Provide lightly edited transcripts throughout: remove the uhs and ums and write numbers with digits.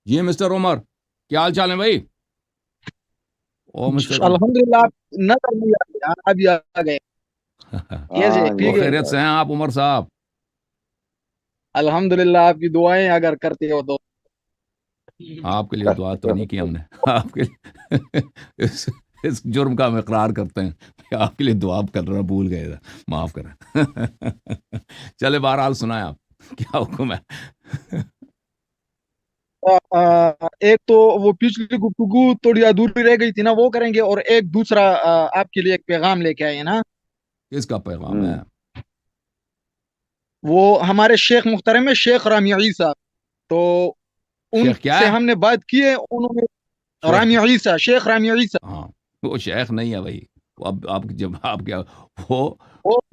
جی mister عمر، کیا حال چال ہے بھائی؟ او مسٹر عمر الحمدللہ آپ نظر نہیں آتے، آپ بھی آ گئے کیسے وہ ٹھیک ہے؟ خیریت سے ہیں آپ عمر صاحب؟ الحمدللہ آپ کی دعائیں اگر کرتے ہو تو آپ کے لیے دعا تو نہیں کی ہم نے، آپ کے لیے اس جرم کا ہم اقرار کرتے ہیں کہ آپ کے لیے دعا کر رہا بھول گئے تھا، معاف کریں چلے بہرحال سنائیں آپ کیا حکم ہے؟ ایک تو وہ پچھلی گفتگو تھوڑی ادھوری رہ گئی تھی نا، وہ کریں گے، اور ایک دوسرا آپ کے لیے ایک پیغام لے کے آئے ہیں نا، کس کا پیغام ہے؟ وہ ہمارے شیخ محترم ہے، شیخ رامی عیسیٰ، تو ان شیخ کیا سے ہے؟ ہم نے بات کی ہے، انہوں نے شیخ رامی عیسیٰ، شیخ رامی عیسیٰ، ہاں، وہ شیخ نہیں ہے بھائی، وہ اب آپ جب آپ کیا، وہ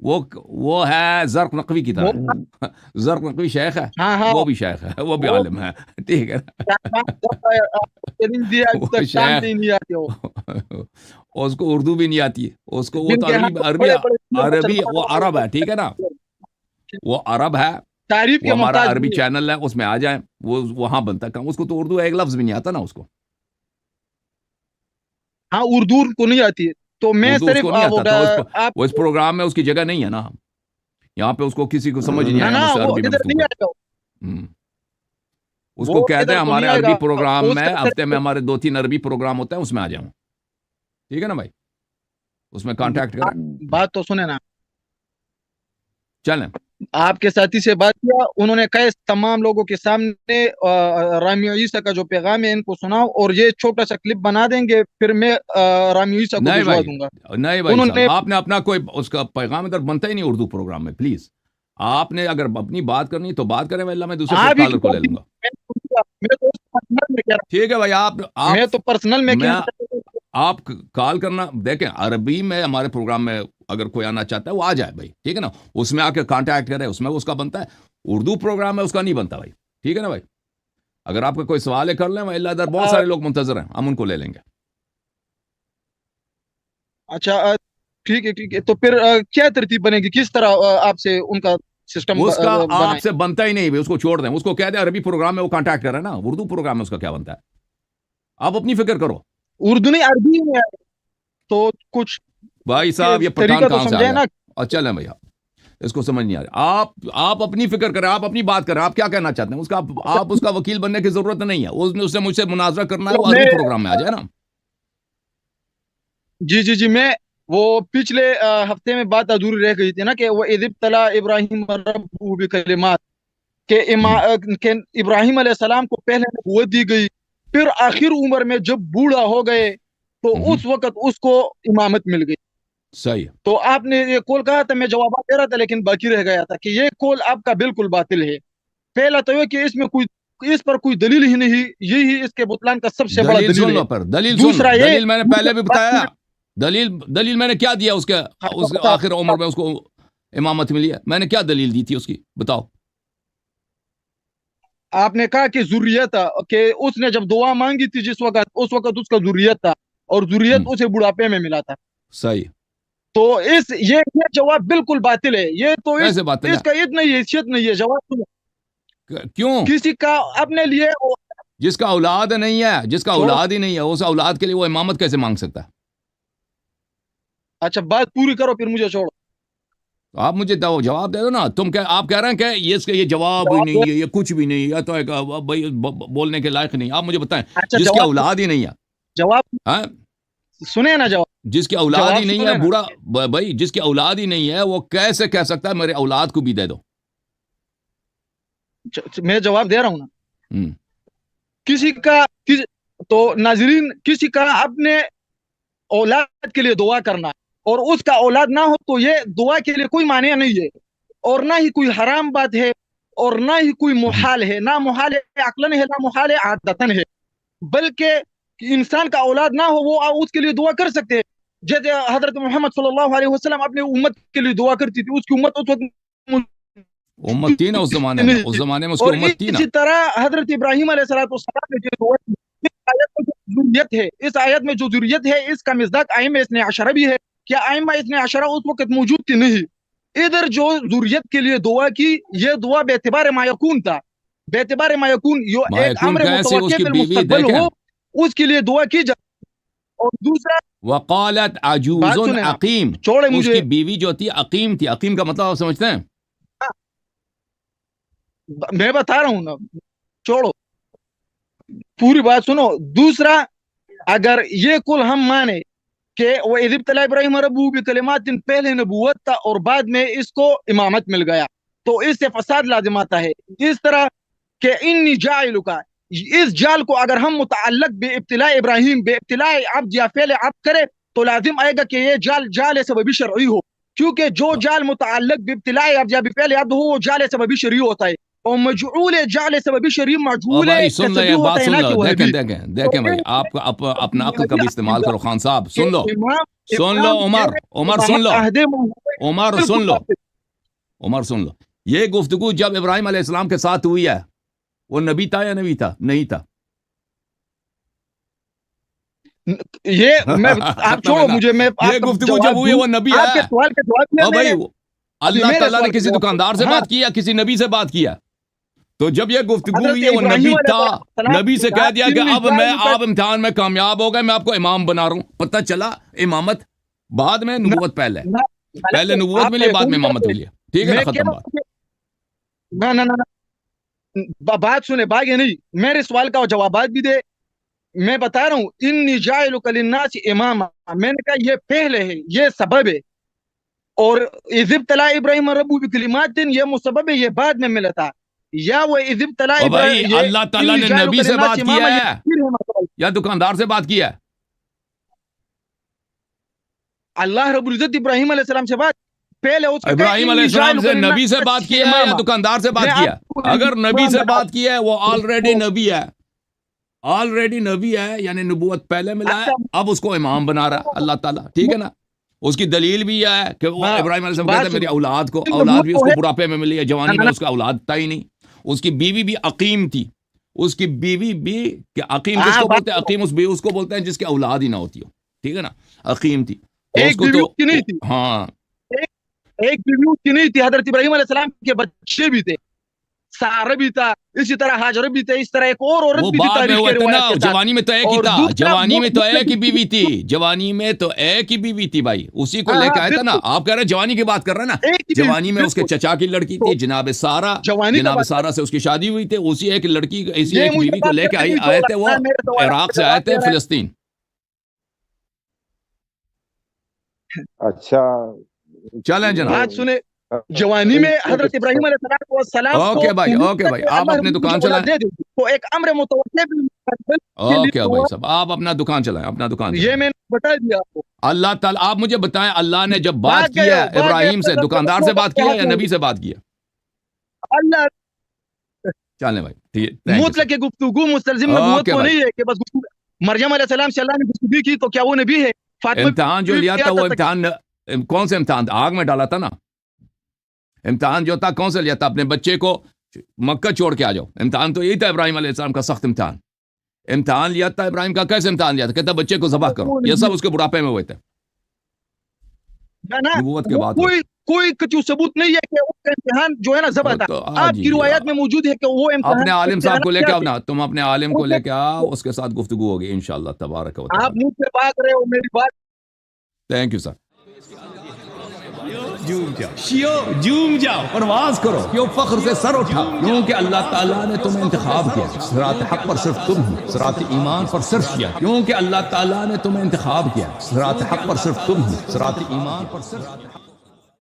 وہ وہ ہے زرق نقوی کی وہ طرح، زرق نقوی شیخ ہے، ہاں ہاں وہ بھی شیخ ہے، وہ بھی وہ عالم ہے، ٹھیک ہے تعلیم دیا ابھی وہ تک شیخ جانتے ہی نہیں آتے ہو، اس کو اردو بھی نہیں آتی ہے، اس کو وہ جن تو کے عربی ہاں عربی بڑے بڑے عربی وہ مسلمان عرب ہے، ٹھیک ہے نا، وہ عرب ہے، تعریف وہ کے ہمارا محتاج عربی نہیں ہے۔ چینل ہے، اس میں آ جائیں، وہ وہاں بنتا ہے، اس کو تو اردو ایک لفظ بھی نہیں آتا نا، اس کو ہاں اردو کو نہیں آتی ہے، تو میں اردو اس صرف کو نہیں آتا، تو آپ وہ اس پروگرام میں اس کی جگہ نہیں ہے نا، یہاں پہ اس کو کسی کو سمجھ نہیں نہ آیا نہ مجھ سے وہ عربی میں ادھر گفتگو نہیں کر، آئے گا، اس وہ کو کہتے ادھر ہیں تو نہیں ہمارے آئے عربی گا، پروگرام اس میں کا ہفتے میں ہمارے 2-3 عربی پروگرام ہوتے ہیں، اس میں آ جاؤں، ٹھیک ہے نا بھائی، اس میں کانٹیکٹ کریں، بات تو سنے نا، چلیں آپ کے ساتھی سے بات کیا، انہوں نے کہا تمام لوگوں کے سامنے رامی عیسیٰ کا جو پیغام ہے ان کو سناؤ، اور یہ چھوٹا سا کلپ بنا دیں گے، پھر میں رامی عیسیٰ کو نہیں بھجوا بھائی، دوں گا، نہیں بھائی انہوں صاحب، نے آپ نے اپنا کوئی اس کا پیغام ادھر بنتا ہی نہیں اردو پروگرام میں، پلیز آپ نے اگر اپنی بات کرنی تو بات کریں، میں دوسرے آپ ہی کی کالر کو لے بات لوں گا، میں تو پرسنل میں کہہ رہا ٹھیک ہے بھائی، ہوں، میں تو پرسنل میں میں کہنا چاہتا ہوں، آپ کال کرنا، دیکھیں عربی میں ہمارے پروگرام میں اگر کوئی آنا چاہتا ہے وہ آ جائے بھائی، ٹھیک ہے نا، اس میں آ کے کانٹیکٹ کرے، اس میں اس کا بنتا ہے، اردو پروگرام میں اس کا نہیں بنتا بھائی، ٹھیک ہے نا بھائی، اگر آپ کا کوئی سوال ہے کر لیں، اللہ ادھر بہت سارے لوگ منتظر ہیں، ہم ان کو لے لیں گے، اچھا ٹھیک ہے، تو پھر کیا ترتیب بنے گی، کس طرح آپ سے ان کا سسٹم اس کا آپ بنائے؟ سے بنتا ہی نہیں، اس کو چھوڑ دیں، اس کو کہہ دیں عربی پروگرام میں وہ کانٹیکٹ کرے نا، اردو پروگرام میں اس کا کیا بنتا ہے، آپ اپنی فکر کرو اردو نہیں عربی میں ہے، تو کچھ بھائی صاحب، یہ پٹھان طریقہ تو کہاں سے آ سمجھائے گیا، نا، اور چلیں بھیا، اس کو سمجھ نہیں آ رہا، آپ اپنی فکر کریں، آپ اپنی بات کریں، آپ کیا کہنا چاہتے ہیں، آپ اس کا وکیل بننے کی ضرورت نہیں ہے، اس نے مجھ سے مناظرہ کرنا ہے، وہ میں عربی پروگرام میں آ جائے نا، جی میں وہ پچھلے ہفتے میں بات ادھوری رہ گئی تھی نا، کہ وہ اذ ابتلی ابراہیم ربہ بکلمات، کہ کہ ابراہیم علیہ السلام کو پہلے نبوت دی گئی، پھر آخر عمر میں جب بوڑھا ہو گئے تو اس وقت اس کو امامت مل گئی، صحیح ہے، تو آپ نے یہ کول کہا تھا، میں جوابات دے رہا تھا لیکن باقی رہ گیا تھا، کہ یہ کول آپ کا بالکل باطل ہے، پہلا تو یہ کہ اس پر کوئی دلیل ہی نہیں، یہی اس کے بطلان کا سب سے بڑا دلیل سن دلیل ہے، لو، پر دلیل سن لو، دوسرا یہ دلیل میں نے پہلے بھی بتایا، دلیل میں نے کیا دیا، اس کے آخر عمر میں اس کو امامت ملی ہے، میں نے کیا دلیل دی تھی اس کی، بتاؤ، آپ نے کہا کہ ذریت، کہ اس نے جب دعا مانگی تھی جس وقت، اس وقت اس کا ذریت تھا، اور ذریت اسے بڑھاپے میں ملا تھا، صحیح، تو یہ جواب بالکل باطل ہے، یہ تو کیسے باطل ہے، اس کا اتنا ہی حیثیت نہیں ہے، جواب سنو، کیوں، کسی کا اپنے لیے جس کا اولاد نہیں ہے، جس کا چھوڑو، اولاد ہی نہیں ہے، اس اولاد کے لیے وہ امامت کیسے مانگ سکتا ہے، اچھا بات پوری کرو پھر مجھے چھوڑو، آپ مجھے جواب دے دو نا، آپ کہہ رہے ہیں کہ یہ جواب ہی جواب دے، نہیں ہے، یہ کچھ بھی نہیں ہے، تو بھائی بولنے کے لائق نہیں، آپ مجھے بتائیں، اچھا جس کی جواب، اولاد ہی نہیں ہے، جواب ہاں، سنے نا، جس کی اولاد ہی جواب نہیں ہے، سنے نا، بوڑھا بھائی، جس کی اولاد ہی نہیں ہے، وہ کیسے کہہ سکتا ہے میرے اولاد کو بھی دے دو، میں جواب دے رہا ہوں نا، ہوں، کسی کا تو ناظرین، کسی کا اپنے اولاد کے لیے دعا کرنا اور اس کا اولاد نہ ہو تو یہ دعا کے لیے کوئی معنی نہیں ہے، اور نہ ہی کوئی حرام بات ہے، اور نہ ہی کوئی محال ہے، نہ محال عقلن ہے، نہ محال عادتن ہے، بلکہ انسان کا اولاد نہ ہو وہ اس کے لیے دعا کر سکتے ہیں، جیسے حضرت محمد صلی اللہ علیہ وسلم اپنے امت کے لیے دعا کرتی تھی، اس کی امت اس وقت امت تھی نا اس زمانے میں، اس نہیں، زمانے میں اس کی اور امت تھی نا، اسی طرح حضرت ابراہیم علیہ السلام نے جو دعا کی، اس آیت میں جو ضروریت ہے، اس کا مصداق ائمہ اثنی عشرہ بھی ہے، کیا ائمہ اثنی عشرہ اس وقت موجود تھی؟ نہیں، ادھر جو ضروریت کے لیے دعا کی، یہ دعا بے اعتبار ما یکون تھا، बेतबार ما يكون यो ما एक يكون अम्र कैसे मुतवक्किल उसकी फिल बीवी मुस्तकबिल देखें हो, उसके लिए दुआ की जाए। और दूसरा वकालत बात अजूजुन सुने ना, अकीम, छोड़े उसकी मुझे, बीवी जो थी अकीम थी। अकीम का मतलब आप समझते हैं? मैं बता रहा हूँ ना, छोड़ो, पूरी बात सुनो। दूसरा, अगर ये कुल हम माने कि वो इज़ तला इब्राहिम रब्बुहु बिकलिमातिन, पहले नबूवत था और बाद में इसको इमामत मिल गया, तो इससे फसाद लाजिम आता है। इस तरह के इन्नी जाइलुका, इस जाल को अगर हम मुतअल्लक बेइब्तिला इब्राहिम बेइब्तिला अब्द या फेल अब्द करे तो लाजिम आएगा कि ये जाल जाल सबबी शरई हो, क्योंकि जो जाल मुतअल्लक बेइब्तिला अब्द या बेफेल अब्द हो वो जाल सबबी शरई होता है, और मजऊल जाल सबबी शरई और मजऊल भाई सुन लो, कसबी ये होता बात है, सुन ना लो, कि देखें वहबी। देखें देखें भाई, आप अपना अक्ल का भी इस्तेमाल करो। खान साहब कि सुन लो, इमाम सुन लो, इमाम उमर उमर सुन लो, अहदे मोहम्मद, उमर सुन बिल्कुल लो, वाजिब। उमर सुन लो। ये गुफ्तगू जब इब्राहिम अलैहिस्सलाम के साथ हुई है, वो नबी था या नबी था? नहीं था। ये मैं आप खत्म छोड़ो है ना। मुझे, मैं ये आपका गुफ्तगू जब जवाब हुई है दूं, वो नबी आपके है। सवाल के जवाब में और भाई मेरे अल्लाह मेरे ताला ने सवाल के किसी जवाब। दुकानदार से हाँ, बात की या किसी नबी से बात किया? तो जब ये गुफ्तगू हजरत हुई है वो इब्राहिम नबी था, अलैहिस्सलाम नबी से के कह साथ दिया कि इन्नी अब मैं जाइल आप इम्तिहान में कामयाब हो गए, मैं आपको इमाम बना रहा हूं। पता चला इमामत बाद में, नबूवत पहले। ना, पहले नबूवत आप मिली, बाद में कौन इमामत करते? मिली। ठीक है ना, मैं कह खत्म रहा बात। हूं कि ना ना ना ना, बात सुने, भागे नहीं, मेरे सवाल का जवाब भी दे। मैं बता रहा हूँ इन्नी जाइलुका लिन्नास इमामा, मैंने कहा ये पहले है, ये सबब है, और इज़ तला इब्राहिम रब्बुहु बिकलिमातिन, ये मुसबब है, ये बाद में मिला था। या वो इज़ तला और भाई इब्राहिम, ये अल्लाह ताला इन्नी ने जाइलुका नबी से लिन्नास बात किया इमामा, ये है फिर है मतलब। या दुकानदार से बात किया है? अल्लाह रब्बुल इज्जत इब्राहिम अलैहिस्सलाम से बात, पहले उसका कहा इब्राहिम इन्नी अलैहिस्सलाम से जाइलुका नबी से बात लिन्नास किया है या इमामा। दुकानदार से मैं बात किया? आपको अगर नबी कुरान से बता बात किया है, वो ऑलरेडी नबी है, ऑलरेडी नबी है, यानी नबूवत पहले मिला है, अब उसको इमाम बना रहा है अल्लाह ताला। ठीक है ना। उसकी दलील भी है कि वो हाँ, इब्राहिम अलैहिस्सलाम बात कहते हैं मेरी सुनो, औलाद को, नबूवत औलाद भी तो उसको है बुढ़ापे में मिली है, जवानी ना में ना उसका औलाद था ही नहीं। उसकी बीवी भी अकीम थी, उसकी बीवी भी, कि अकीम हाँ, किसको बात बोलते हैं? अकीम उस बीवी उसको बोलते हैं जिसकी औलाद ही ना होती हो। ठीक है ना, अकीम थी तो एक उसको बीवी तो, उसकी नहीं थी, हाँ एक बीवी उसकी नहीं थी, हजरत इब्राहिम अलैहिस्सलाम के बच्चे भी थे, सारा भी था, इसी तरह हाजर भी थे, इस तरह एक और औरत वो भी थी बाद में तारीख हुआ के था ना। रिवायत के साथ। जवानी में तो एक ही और था, दूसरा जवानी में तो एक ही वो, बीवी थी, जवानी में तो एक ही बीवी थी भाई, उसी को हाँ लेकर हाँ आया था ना। बिल्कुल, आप कह रहे हैं जवानी की बात कर रहे हैं ना। एक ही बीवी, जवानी में उसके बिल्कुल। चचा की लड़की तो थी, जनाब सारा। जवानी का जनाब बात सारा से उसकी शादी हुई थी, उसी एक लड़की, इसी ये एक मुझे बीवी को बात लेकर करने की जो आए थे लगता वो, है, मेरे सवाल इराक का से आए जवाब थे दे रहा फिलिस्तीन। अच्छा, चलें है। जनाब। बात सुने, जवानी में हजरत इब्राहिम अलैहिस्सलाम को ओके भाई, ओके उम्मीद भाई, है आप अल्लाह अपनी मुझे दुकान औलाद चलाएं। दे देगी, तो एक अम्र मुतवक्किल के लिए ओके भाई हुआ, साहब, आप अपना दुकान चलाएं, अपना दुकान ये चलाएं। मैंने बता दिया आपको। अल्लाह ताला, आप मुझे बताएं, अल्लाह ने जब बात भाग गए किया हो, है भाग गए इब्राहिम से, हो, दुकानदार से बात किया या नबी से बात किया? अल्लाह चलें भाई, ठीक है, थैंक यू मुतलक सर। गुफ्तगू मुस्तलजिम नबूवत ओके तो भाई। नहीं है कि बस मरियम अलैहिस्सलाम से अल्लाह ने गुफ्तगू की तो क्या वो नबी है? फातिमा इम्तिहान जो बीवी लिया था क्या वो था? इम्तिहान कौन से इम्तिहान था? आग में डाला था ना। इम्तिहान जो था कौन सा लिया था? अपने बच्चे को मक्का छोड़ के आ जाओ। इम्तिहान तो यही था इब्राहिम अलैहिस्सलाम का, सख्त इम्तिहान। इम्तिहान लिया था इब्राहिम का। कैसे इम्तिहान लिया था? कहता बच्चे को ज़बह करो। ये सब उसके बुढ़ापे में हुए थे, ना नबूवत के वो बाद। कोई कुछ सबूत नहीं है कि उसका इम्तिहान जो है ना ज़बह था। तो आपकी रिवायत में मौजूद है कि वो इम्तिहान अपने आलिम साहब को लेके आओ ना, तुम अपने आलिम को उसे- लेके आओ, उसके साथ गुफ्तगू होगी इंशाअल्लाह तबारक व आप तआला। मुझ से बात रहे हो, मेरी बात थैंक यू सर। जूम जाओ, परवाज करो, क्यों फख्र से सर उठाओ, क्योंकि अल्लाह ताला ने तुम्हें इंतखाब किया। सिरात हक पर सिर्फ तुम हो, सिरात ईमान पर सिर्फ किया, क्योंकि अल्लाह ताला ने तुम्हें इंतखाब किया। सिरात हक पर सिर्फ तुम हो, सिरात ईमान पर सिर्फ